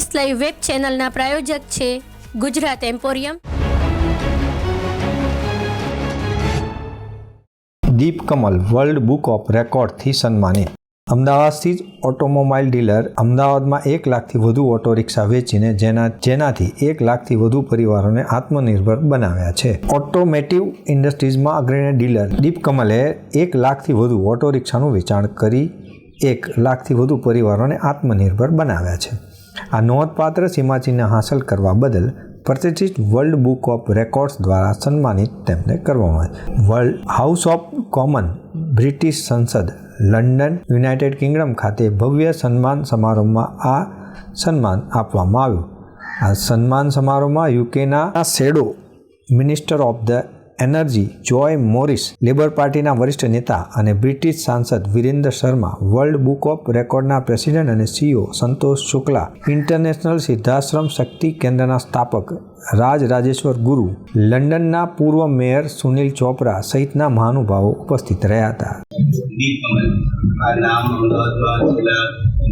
Waste live web ચેનલના પ્રાયોજક છે Gujarat emporium. Deep Kamal world book of રેકોર્ડથી સન્માનિત। અમદાવાદથી જ ઓટોમોબાઈલ ડીલર અમદાવાદમાં 1 લાખથી વધુ ઓટો રિક્ષા વેચીને જેનાથી 1 લાખથી વધુ પરિવારોને આત્મનિર્ભર બનાવ્યા છે। ઓટોમેટિવ ઇન્ડસ્ટ્રીઝમાં અગ્રણી ડીલર દીપ કમલે 1 લાખથી વધુ ઓટો રિક્ષાનું વેચાણ કરી 1 લાખથી વધુ પરિવારોને આત્મનિર્ભર બનાવ્યા છે। આ નોંધપાત્ર સીમાચિહ્ન હાંસલ કરવા બદલ પ્રતિષ્ઠિત વર્લ્ડ બુક ઓફ રેકોર્ડ્સ દ્વારા સન્માનિત તેમને કરવામાં આવે। World house of common British સંસદ લંડન યુનાઇટેડ કિંગડમ ખાતે ભવ્ય સન્માન સમારોહમાં આ સન્માન આપવામાં આવ્યું। આ સન્માન સમારોહમાં યુકેના shadow minister of the energy Joy Morris, Labour પાર્ટીના વરિષ્ઠ નેતા અને બ્રિટિશ સાંસદ Virendra Sharma, world book of રેકોર્ડના પ્રેસિડેન્ટ અને CEO સંતોષ શુક્લા, ઇન્ટરનેશનલ સિદ્ધાશ્રમ શક્તિ કેન્દ્રના સ્થાપક રાજેશ્વર ગુરુ, લંડનના પૂર્વ મેયર સુનિલ ચોપરા સહિતના મહાનુભાવો ઉપસ્થિત રહ્યા હતા। દીપ કમલ આ નામ અમદાવાદમાં છેલ્લા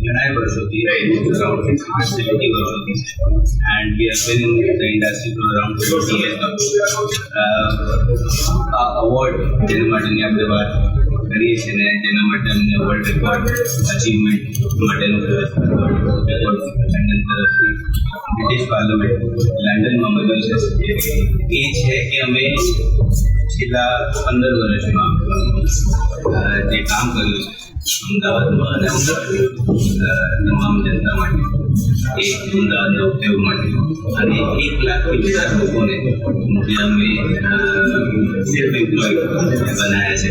ઘણા વર્ષોથી અરાઉન્ડ 60-70 વર્ષોથી છે and we have been in the industry for around 40 years। આ અવોર્ડ જેના માટેની આપણે વાત કરીએ છીએ ને જેના માટે અમને વર્લ્ડ રેકોર્ડ અચીવમેન્ટ માટેનું રેકોર્ડ લંડન તરફથી બ્રિટિશ પાર્લામેન્ટ લંડનમાં મળ્યું છે એ છે કે અમે છેલ્લા 15 વર્ષમાં જે કામ કર્યું છે અમદાવાદમાં અને તમામ જનતા માટે એ અમદાવાદના ઉપયોગ માટે અને 1 લાખથી વધારે લોકોને જે અમે સેલ્ફ એમ્પ્લોય બનાવ્યા છે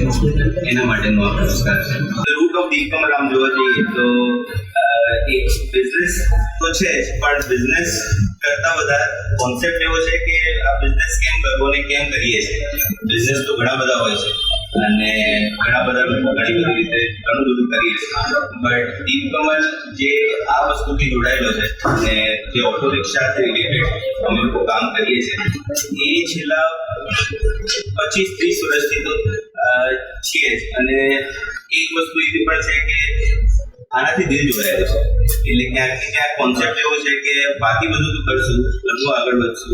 એના માટેનો આ પુરસ્કાર છે। રૂટ ઓફ દીપ કમલ આમ જોવા જઈએ તો એક બિઝનેસ તો છે પણ બિઝનેસ કરતાં વધારે કોન્સેપ્ટ એવો છે કે આ બિઝનેસ કેમ કરવો ને કેમ કરીએ છીએ। બિઝનેસ તો ઘણા બધા હોય છે અને ઘણા બધા લોકો ઘણી બધી રીતે ઘણું બધું કરીએ છીએ બટ દીપ કમલ જે આ વસ્તુથી જોડાયેલો છે અને જે ઓટો રિક્ષાથી રિલેટેડ અમે લોકો કામ કરીએ છીએ એ છેલ્લા 25-30 વર્ષથી તો છીએ જ અને એક વસ્તુ એવી પણ છે કે આનાથી દિલ જોડાયેલું છે એટલે ક્યાંક ને ક્યાંક કોન્સેપ્ટ એવો છે કે બાકી બધું તો કરશું, બધું આગળ વધશું,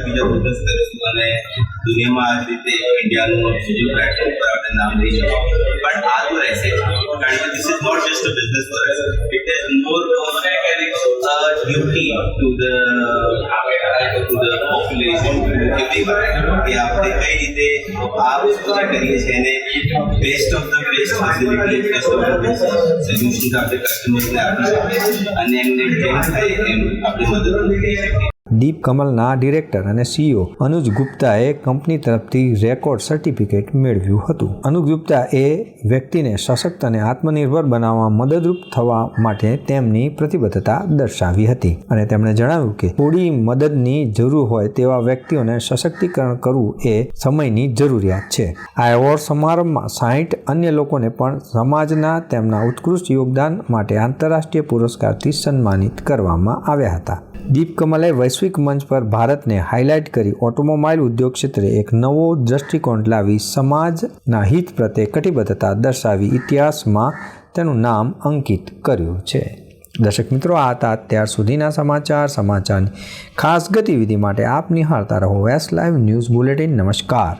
બીજા બિઝનેસ કરીશું અને દુનિયામાં આ જ રીતે ઇન્ડિયાનું બીજું પ્લેટફોર્મ પર આપણે નામ લઈ શકીએ પણ આ તો રહેશે કારણ કે this is not just a business for us, it is more of a duty to the population કે આપણે કઈ રીતે આ વસ્તુ જે કરીએ છીએ એને best of the best facility, best of the best solution આપણે કસ્ટમર્સને આપી શકીએ અને એમને જેમ થાય એમ આપણે મદદ કરી શકીએ। દીપ કમલના ડિરેક્ટર અને CEO અનુજ ગુપ્તાએ કંપની તરફથી રેકોર્ડ સર્ટિફિકેટ મેળવ્યું હતું। અનુજ ગુપ્તાએ વ્યક્તિને સશક્ત અને આત્મનિર્ભર બનાવવા મદદરૂપ થવા માટે તેમની પ્રતિબદ્ધતા દર્શાવી હતી અને તેમણે જણાવ્યું કે થોડી મદદની જરૂર હોય તેવા વ્યક્તિઓને સશક્તિકરણ કરવું એ સમયની જરૂરિયાત છે। આ એવોર્ડ સમારંભમાં 60 અન્ય લોકોને પણ સમાજના તેમના ઉત્કૃષ્ટ યોગદાન માટે આંતરરાષ્ટ્રીય પુરસ્કારથી સન્માનિત કરવામાં આવ્યા હતા। દીપ કમલે વૈશ્વિક મંચ પર ભારતને હાઇલાઇટ કરી ઓટોમોબાઈલ ઉદ્યોગ ક્ષેત્રે એક નવો દ્રષ્ટિકોણ લાવી સમાજના હિત પ્રત્યે કટિબદ્ધતા દર્શાવી ઇતિહાસમાં તેનું નામ અંકિત કર્યું છે। દર્શક મિત્રો, આ હતા અત્યાર સુધીના સમાચારની ખાસ ગતિવિધિ માટે આપ નિહાળતા રહો વેસ્ટ લાઈવ ન્યૂઝ બુલેટિન। નમસ્કાર।